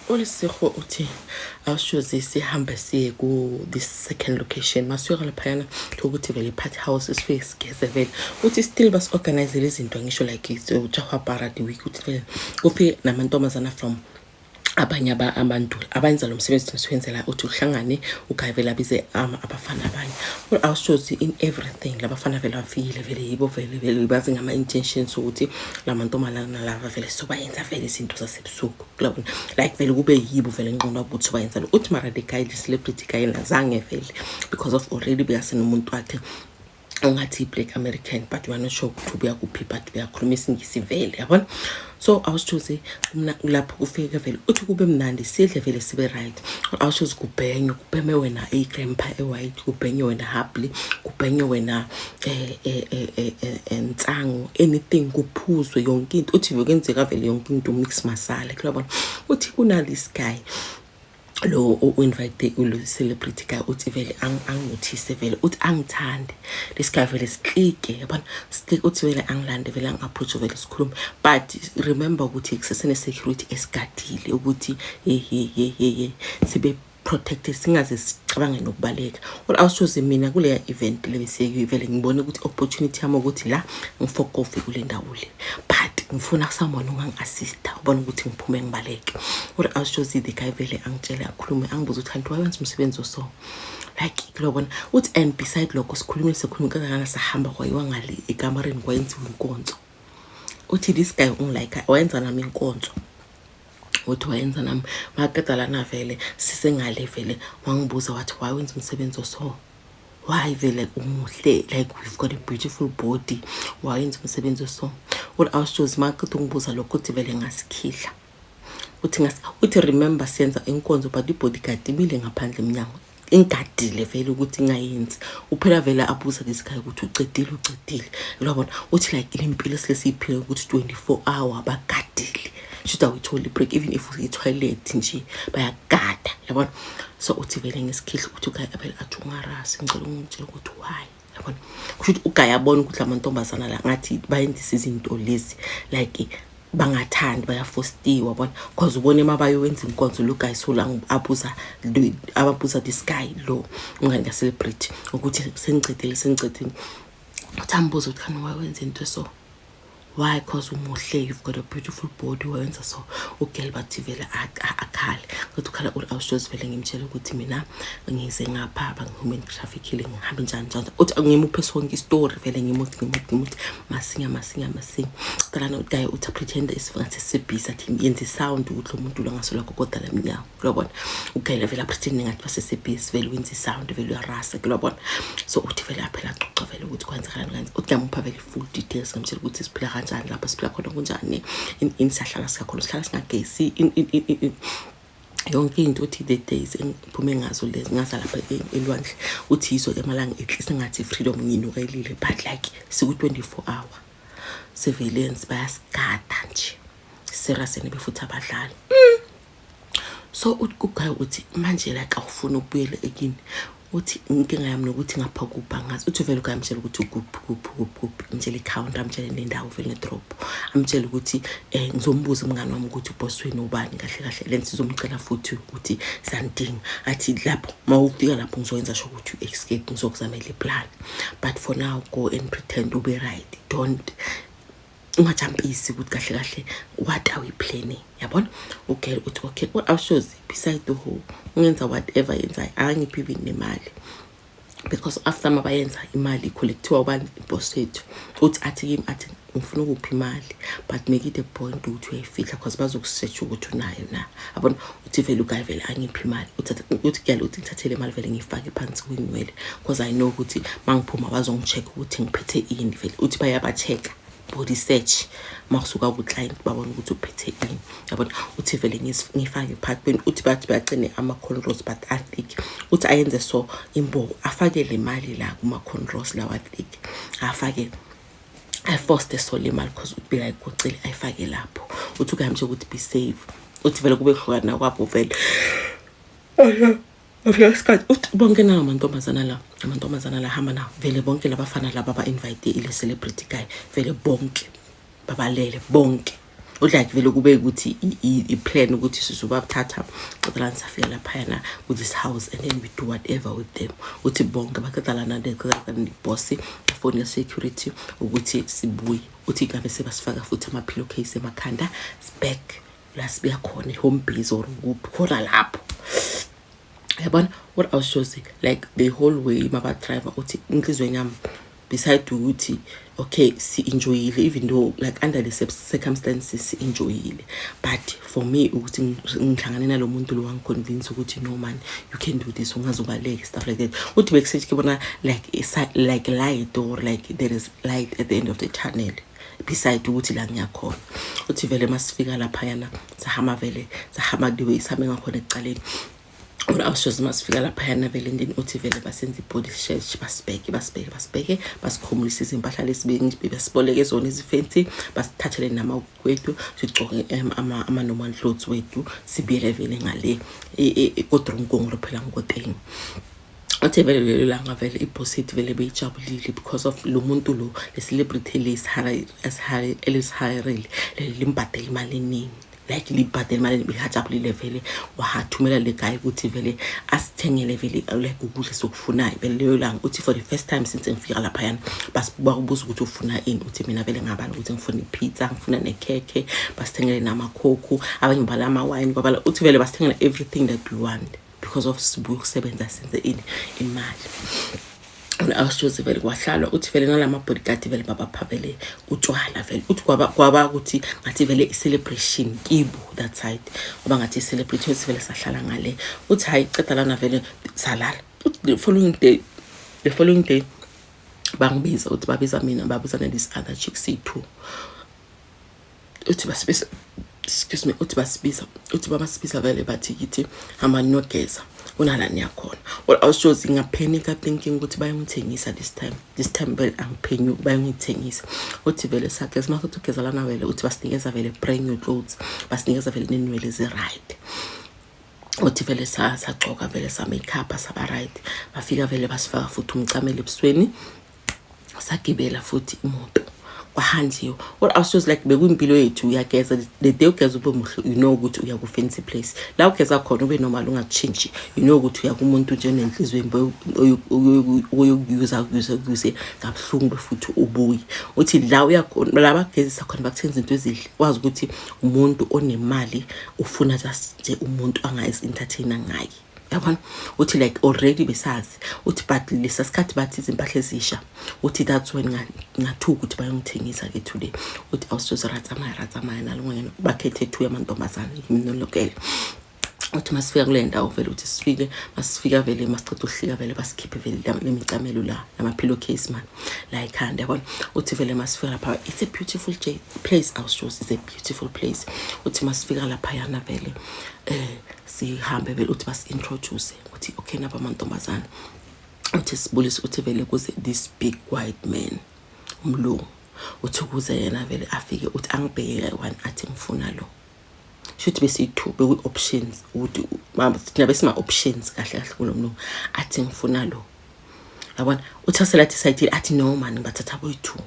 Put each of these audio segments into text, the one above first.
Olesigo uthi awushoze sihambe siye ku this second location masuyeka laphayana ukuthi vele party house isifike sigeze vele uthi still bas organize izinto ngisho like uJahwa Parade week uthi vele kufike namantombazana from abanye abantu abenza lo msebenzi siwenzela uthi uhlangane ukayivela bize abafana abanye awushoze in everything labafana vele bafile vele yibo vele bazi ngama intentions ukuthi lamantombazana lava vele sobayenza vele izinto zasebusuku like vele kube yibo vele ngqondo ukuthi bayenza uthi mara the guy the celebrity guy nazange vele because of already beyasena umuntu wakhe ongathi black American but we are not sure ukuthi ubuya kuphi but uyakhuluma isingisi vele yabona. So I was choosing lapho kufika vele uthi kube mnandi sidle vele sibe right. I was choosing kubhenye wena grandpa white kubhenye wena happily kubhenye wena ntsango anything kuphuzwe yonke into uthi kwenzeka vele yonke into mix masala yabona. Uthi kuna this guy lo invite ulo celebrity guy uthi vele anginothise vele uthi angithande this guy vele siklike yabona siklike uthi vele angilande vele angaphuthu vele sikhuluma but remember ukuthi kusesene security esigadile ukuthi sibe protected singaze sicabange nokubaleka. What I was choosing mina kule event lebese vele ngibone ukuthi opportunity yami ukuthi la ngifokofe kule ndawo le but ngifuna someone ongangi-assista ubona ukuthi ngiphume ngibaleke. What I was choosing the guy vele angitshela akhulume angibuza ukuthi kanti wayenza umsebenzi oso like kulobona uthi and beside lokho sikhulume kangakanani sahamba kwayiwa ngale ekamareni kwayenziwa inkonzo uthi this guy ungilike wayenza nami inkonzo uthi wayenza nami makaqeda lana vele sisengale vele wangibuza wathi wayenza umsebenzi oso why vele umuhle like we've got a beautiful body wayenza umsebenzi oso. What I was choosing makaqeda ungibuza lokho uthi vele ngasikhihla uthi remember senza inkonzo but ibodyguard imile ngaphandle eminyango ingadile vele ukuthi ngayenzi uphela vele abuza lesikhaya ukuthi ucedile uyabona uthi like impilo silesiphile ukuthi 24 hour bagadile should we told break even if we toilet nje bayagada yabona. So uthi vele ngesikhihla ukuthi ukhaya phela athi ungarasi ngicela ungitshela ukuthi why yabona kusho ugaya bona ukuthi amantombazana la ngathi bayenzisa izinto lezi like bangathandi bayafostiwa yabona because ubone mabayowenza inkonzo lo guy so lang ababuza this guy lo ungani celebrity ukuthi sengicedile uthambuza ukuthi khani wayenza into so why cause umuhle you've got a beautiful body wayenza so ugel bathi vele akhale ukuthi ukhala awushows vele ngimtshela ukuthi mina ngize ngapha bangihuman trafficking ngihambe njani uthi ngimuphe sonke story vele ngimuthi masinga qala guy uthi pretend isifangathi sibhisa athi yenza sound ukuthi lo muntu lo ngasola kokoda lemnyawo uyabona ugela vele pretend ngathi basesibhisa vele wenza sound vele uyarasa uyabona. So uthi vele aphela xoxa vele ukuthi kwenzekani kanti uthi ngimupha vele full details ngimtshela ukuthi siphila kanjani lapha siphila khona kunjani insahlala sikakhulu sihlala singagesi yonke into uthi the days engiphume ngazo lezi ngasa lapha elwandle uthi izo emalanga ehlise ngathi freedom nginukelile but like siku 24 hour surveillance bayasigada nje serasene befuthi abadlali. So uthi uthi manje like awufuna ukubuyela ekini uthi inkinga yami nokuthi ngapha kubhangazi uthi vele ukayamtshela ukuthi ukuphi ngitshela i-count amtshela nendawo vele ne-drop amtshela ukuthi ngizombuza umngane wami ukuthi uboss wenu ubani kahle lento sizomcela futhi ukuthi sanding athi lapho mawufika lapho ngizoyenza sho ukuthi escape ngizokuzamela iplan but for now go and pretend to be right don't ungajampisi ukuthi kahle what are we planning yabona. Okay uthi okay what I shows beside the whole ngenza whatever yenza angiphi even nemali because after mabayenza imali collectiwa ubani boss wethu uthi athi ngifuna ukuphi imali but make it a point ukuthi uyayifihla because bazokusearch ukuthi unayo na yabona. Uthi vele uguy vele angiphi imali uthi kyale uthi ngithathele imali vele ngifake phansi kwinwele because I know ukuthi mangiphuma bazongicheck ukuthi ngiphethe ini vele uthi bayabachecka body search makusuka ku client babona ukuthi uphethe ini yabona. Uthi vele ngifake part uthi bathi bayagcine ama cornrows but I think uthi ayenze so imbo afake le mali la kuma cornrows lawa thick afake I forced so le mali because uthi ayigucile ayifake lapho uthi ukamje ukuthi be safe uthi vele kube khona kwapho vele afika uthi bonke amantombazana la hamba na vele bonke labafana laba ba invite ile celebrity guy vele bonke babalele bonke like vele kube ukuthi i-plan ukuthi sizobaphatha qedala nisafika laphayana with this house and then we do whatever with them uthi bonke baqedalana boss phone ye-security ukuthi sibuye uthi ngabe sebasifaka futhi ama-pillowcase emakhanda back la sibuya khona home base or kuphi khona lapho yabona. What I was choosing like the whole way maba driver uthi inhlizweni yami beside ukuthi okay si enjoyile even though like under the circumstances si enjoyile, but for me ukuthi ngihlangane nalomuntu lo wangiconvince ukuthi no man you can do this ungazobaleka stuff like that uthi bekushithi kibona like light or like there is light at the end of the tunnel beside ukuthi la ngiyakhona uthi vele masifika lapha yana sahamba vele sahamba the way sami ngakhona ekuqaleni. Or I was just masifika lapha yana vele ndini uthi vele basenza body search basibheke basikhumulisa izimpahla lesibingi besiboleke zona izifensi basithathele nama kwethu sigcoke ama normal clothes wethu sibiyele vele ngale kodrunkongolo phela ngoteng uthi vele la ngavele ipositive vele beyijabulile because of lo muntu lo le celebrity elishire limbhadela imali eningi like libhadela imali bihajabulile vele wahathumela le guy ukuthi vele asithengele vele like ukudla sokufunayo vele leyo langa uthi for the first time since ngifika lapha yana basibuza ukuthi ufuna ini uthi mina vele ngabala ukuthi ngifuna ipizza ngifuna nekhekhe basithengele namakhokho abanye bala ama-wine kwabala uthi vele basithengele everything that we want because of sibuya ukusebenza senze imali. I was choose vele kwahlalwa uthi vele nalama bodyguard vele babapha vele utshwala vele uthi kwaba ukuthi ngathi vele i-celebration kibo that side ngoba ngathi i-celebrity uthi vele sahlala ngale uthi hayi qeda lana vele salala the following day bangibiza uthi babiza mina babiza this other chick C2 uthi basibisa excuse me uthi basibiza uthi babasibiza vele bathi yithi hamba nogeza unala niyakhona. What I was choosing ngapanic thinking ukuthi bayongithengisa this time vele angiphenyi bayongithengisa uthi vele sakhe simakuthi ugeza lana vele uthi basinikeza vele brand new clothes basinikeza vele nenwele right uthi vele sagcoka vele sa makeup saba right bafika vele basifaka futhi umcamelo ebusweni sagibela futhi imoto kwahanjiwe. What I was just like bekuyimpilo yethu uyageza the day ugeza ube muhle you know ukuthi uya ku fancy place la ugeza khona ube normal ungachange you know ukuthi uya kumuntu nje nenhlizweni uyuza kabuhlungu futhi ubuye uthi la uyakhona labagezisa khona bakuthenza into ezihle wazi ukuthi umuntu onemali ufuna nje umuntu angayizi entertainer ngaye yabona uthi like already besazi uthi but lesa sikhathi bathi izimpahla ezisha uthi that's when ngathuka ukuthi bayongithengisa ke today uthi awusoze ratsamaya nalungena bakhethe two yamantombazana imnolokele uthi masifika kule ndawo vele uthi sifike masifika vele masiceda uhlika vele basikhiphe vele lemicamelo la nama pillowcase man la ekhanda yabona uthi vele masifika lapha it's a beautiful place Auschwitz is a beautiful place uthi masifika lapha yana vele sihambe vele uthi basi-introduce uthi okay naba amantombazana uthi sibulise uthi vele kuze this big white man umlungu uthi kuze yena vele afike uthi angibheke one athi ngifuna lo should be see two be options uthi mama thina besima options kahle kulo mlungu athi ngifuna lo yabona uthi aselathi side athi no man ngibathatha boy2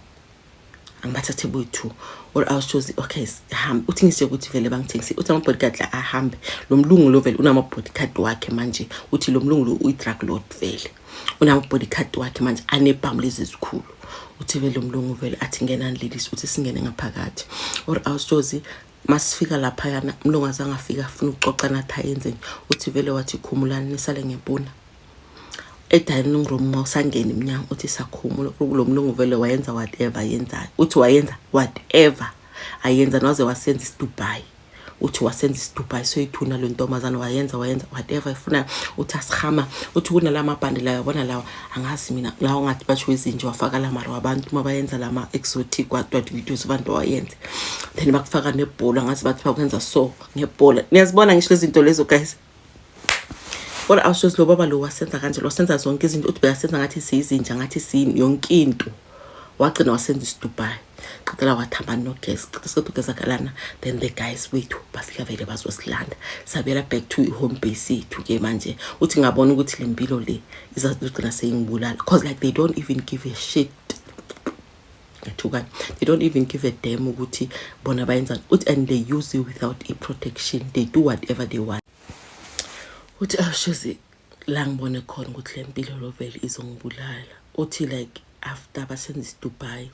angibathathe boy2 or I was choosing okay ham uthi ngise ukuthi vele bangithengise uthi ama bodyguard la ahambe lo mlungu lo vele unama bodyguard wakhe manje uthi lo mlungu lo uyi-drug lord vele unama bodyguard wakhe manje anebhamu lezi zikhulu uthi vele lo mlungu vele athi ngenani ladies uthi singene ngaphakathi or I was choosing masifika lapha yana mlungu azangafika afuna ucoca nathi ayenzeni uthi vele wathi khumulani nisale ngempuna edining room mawusangena iminyango uthi sakhumula lo mlungu vele wayenza whatever yenzayo uthi wayenza whatever ayenza naze wasenza iDubai uthi wasenza iDubai so ithuna lo ntombazana wayenza whatever ifuna uthi asihama uthi kunala mabhandi la yabona lawa angazi mina lawo ngathi basho izinje wafaka la mara wabantu mabayenza lama exotic kwadwa videos abantu wayenza then bakufaka nebhola ngazi bathi bakwenza so ngebhola niyazibona ngisho izinto lezo guys. What I was just lo baba lo wasenza kanje lo senza zonke izinto uthi beyasenza ngathi siyizinja ngathi sini yonke into wagcina wasenza iDubai qedela wathamba nogesi qedela kalana then the guys wethu bafika vele bazosilanda sabela back to home base yethu ke manje uthi ngabona ukuthi lempilo le izagcina seyingibulala because like they don't even give a shit They don't even give a damn ukuthi bona bayenza uthi, and they use you without a protection. They do whatever they want. Uthi awushozi la ngibone khona ukuthi le mpilo lo vele izongibulala. Uthi like after basenza Dubai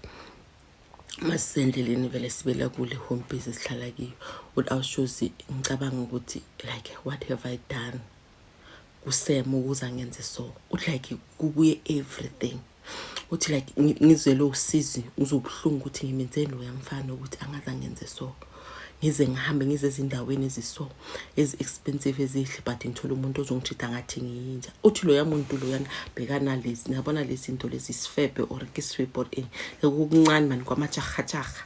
masendleleni vele sibela kule home base sihlala kiyo. Uthi awushozi ngicabanga ukuthi like what have I done kusema ukuza ngenze so. Uthi like kubuye everything. Uthi like ngizwe lo usizi uzobuhlungu ukuthi ngimenzeni uyamfana ukuthi angaza ngenze so. Ngize ngihambe ngize ezindaweni eziso expensive ezihle but ngithola umuntu ozongitshita ngathi ngiyinja. Uthi lo yamuntu lo yana bekana lezi ngiyabona lezi zinto lezi sifebe or kisreport in okuncane mani kwamajahajaha.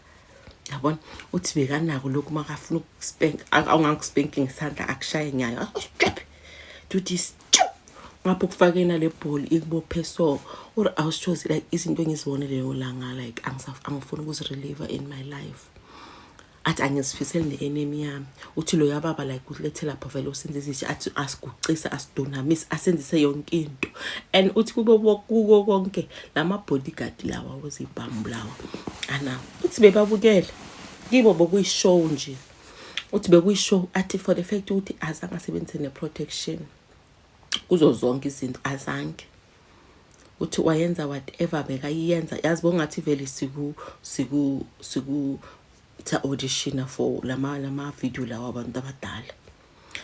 Yabona uthi bekanako lokhu makafuna ukuspank awungakuspanking isandla akushaye nyayo. Duty ngapho kufakena le ball ikubophe so or I was choose like izinto engizibonele leyo langa like angifuna ukuzirelieve in my life. Athi angisifisele ne-enemy yami. Uthi lo yababa like ulethe lapha vele usenze izisho athi asigucisa asidonamisa asenzise yonke into. And uthi kuko konke lama bodyguard lawa wozibhambu lawa ana uthi bebabukele kibo bokuyishow nje. Uthi bekuyishow athi for the fact ukuthi azange asebenzise ne-protection kuzo zonke izinto azange. Uthi wayenza whatever bekayenza yazi bongathi vele siku ta audition for lama video lawa abantu abadala.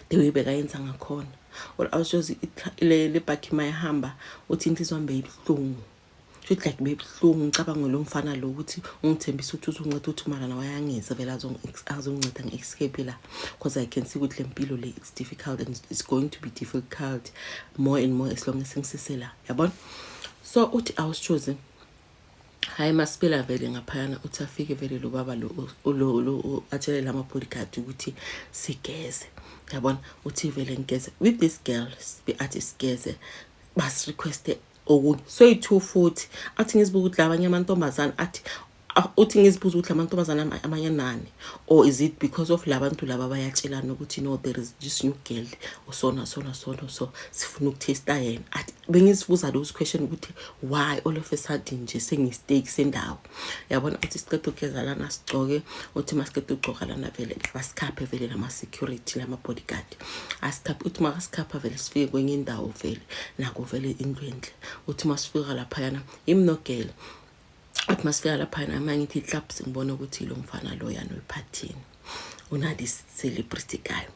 The way bekayenza ngakhona. Or awushozi le back mayihamba uthi inhliziyo yami beyibuhlungu. Should like beyibuhlungu ngicabanga lo mfana lo ukuthi ungithembisa ukuthi uzonceda uthi mara nawe ayangeza vele azonginceda ngeescape la because I can see ukuthi le mpilo le it's difficult and it's going to be difficult more and more as long as ngisisela. Yabona? So uthi awushozi hayi masipela vele ngaphayana uthi afike vele lo baba lo atshele lama bodyguard ukuthi sigeze. Yabona uthi vele ngigeze with this girl athi sigeze bas request okunye so i2 futhi athi ngizibuka ukuthi labanye amantombazana athi uthi ngizibuza ukuthi amantombazana amanye nani or is it because of labantu laba bayatshelana ukuthi no there is this new girl osona so sifuna ukutesta yena. Athi bengizibuza those question ukuthi why all of a sudden nje sengistake sendawo. Yabona uthi siqeda ukugeza lana sigcoke uthi masiqeda ugcoka lana vele basikhaphe vele nama security lama bodyguard asikhaphe uthi masikhapha vele sifike kwenye indawo vele nako vele indwendle. Uthi masifika lapha yana imno girl atmosphere lapha na mangithi clubs ngibona ukuthi lo mfana lo yana ephathini una this celebrity guy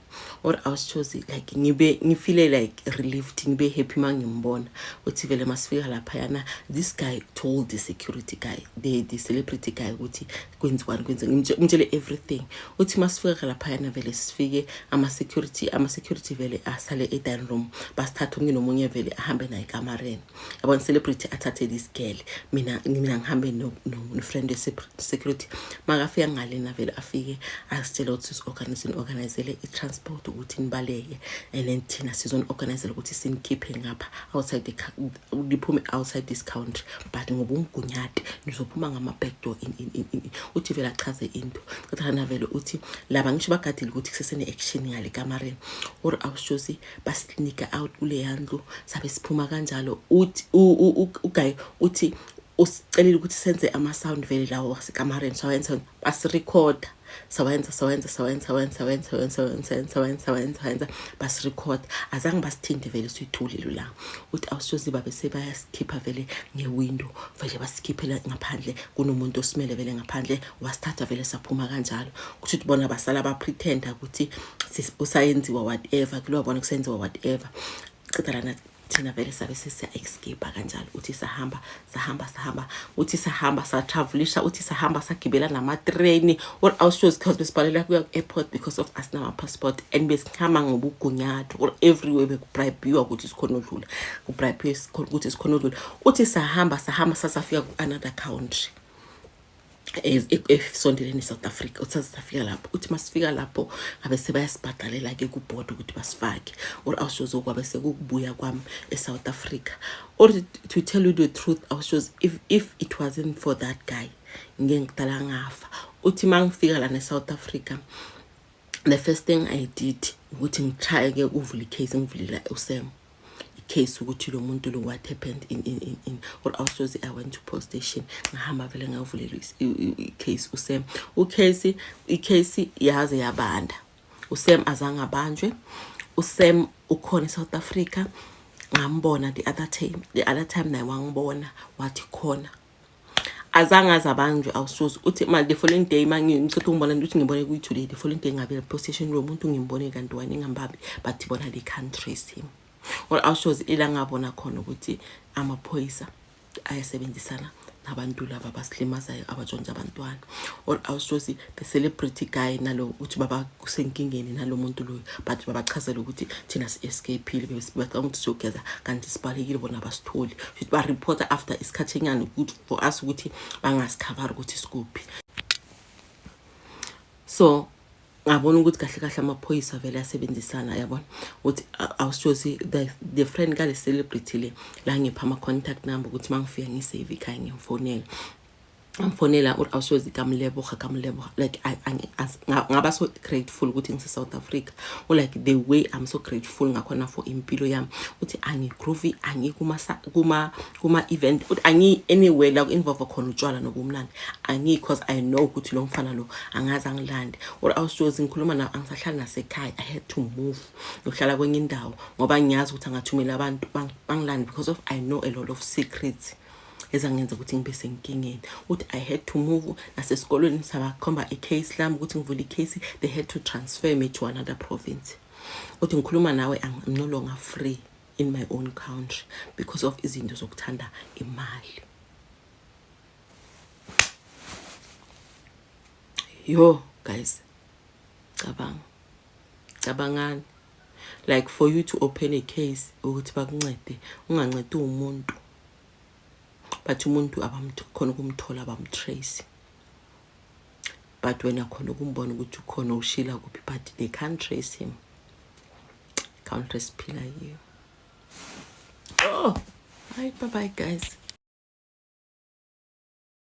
or I was chosen like ngifeel like relieved ngibe happy mangimbona uthi vele masifika lapha yana this guy told the security guy the celebrity guy ukuthi kwenziwani ngimtshele everything. Uthi masifika lapha yana vele sifike ama security vele asale dining room basithatha nginomunye vele ahambe naye kamareni. Yabona celebrity athathe this girl mina ngihambe no friend security makafika ngalena vele afike asitshela ukuthi organizele transport ukuthi nibaleke and then thina sizon organize ukuthi sinikhiphe ngapha outside diphume outside this country but ngoba umgunyati nizophuma ngama back door in uthi vela chaze into kathana vele uthi laba ngisho bagadile ukuthi kusesene action ngale kamareni or awushozi basinika out kule yandlu sabe siphuma kanjalo uthi uguy uthi usicelile ukuthi senze ama sound vele lawo wasekamareni sawenza basirecord sawenza bas record azange basithinde vele siyithulile la. Uthi awushozi babe sebayasikipha vele ngewindow vele basikhiphela ngaphandle kunomuntu osimele vele ngaphandle wasithatha vele saphuma kanjalo ukuthi bona basala ba pretend ukuthi usayenziwa whatever kulo bona kusenziwa whatever qedalana thina vele sabe sesiya escape kanjalo. Uthi sahamba uthi sahamba sa travelisha uthi sahamba sagibela nama train or awushozi because besibhalela kuya airport because of us nama passport and besikhama ngobugunyathi or everywhere bekubribe ukuthi sikhona udlula kubribe ukuthi sikhona udlula. Uthi sahamba sasafika ku another country sondeleni South Africa uthi safika lapho uthi masifika lapho abe sebayasibhadalela ke ku board ukuthi basifake or awushozi okwabe sekubuya kwami eSouth Africa or to tell you the truth awushozi if it wasn't for that guy ngengidala ngafa. Uthi mangifika la eSouth Africa the first thing I did ukuthi ngitry ke uvula icase ngivulile uSam case ukuthi lo muntu lo what happened in or also I went to police station ngahamba vele ngavulela case uSam i-case yaze yabanda uSam azange abanjwe uSam ukhona eSouth Africa ngambona the other time naye wangibona wathi khona azange azabanjwe awusoze uthi manje the following day mangicitha ngibona ukuthi ngibone kuyi today the following day ngabe police station lo muntu ngimbone kanti wani ngambambi but bona they can't trace him or awushoze ila ngabona khona ukuthi amaphoyisa ayasebenzisana nabantu laba basilimazayo abatshontsha abantwana or awushoze the celebrity guy nalo uthi baba kusenkingeni nalo muntu loyo but babachazela ukuthi thina si-escapeile bebacanga ukuthi siyogeza kanti sibalekile bona basitholi futhi ba-reporter after isikhathenyana ukuthi for us ukuthi bangasikhavari ukuthi sikuphi. So ngabona ukuthi kahle kahle amaphoyisa vele asebenzisana yabona uthi awushozi the friend kale celebrity le la ngipha ama contact number ukuthi mangifika ngisave ikhaya ngimfonela amfonela awushozi kamlebo like ngaba so grateful ukuthi ngise South Africa or like the way I'm so grateful ngakhona for impilo yami uthi angigroovy kuma event uthi angi anywhere la involve khona utshwala nobumnandi because I know ukuthi lo mfana lo angaza ngilande or awushozi ngikhuluma na angisahlala nasekhaya I had to move ngohlala kwenye indawo ngoba ngiyazi ukuthi angathumela abantu bangilande because of I know a lot of secrets ezangenza ukuthi ngibe senkingeni uthi I had to move nasesikolweni sabakhomba icase lami ukuthi ngivule icase they had to transfer me to another province uthi ngikhuluma nawe I'm no longer free in my own country because of izinto zokuthanda imali. Yo guys cabangani like for you to open a case ukuthi bakuncede ungancede umuntu but umuntu abakhona ukumthola bamtrace but when akhona ukumbona ukuthi ukhona ushila kuphi but they can't trace him can't trace phila you. Oh bye guys.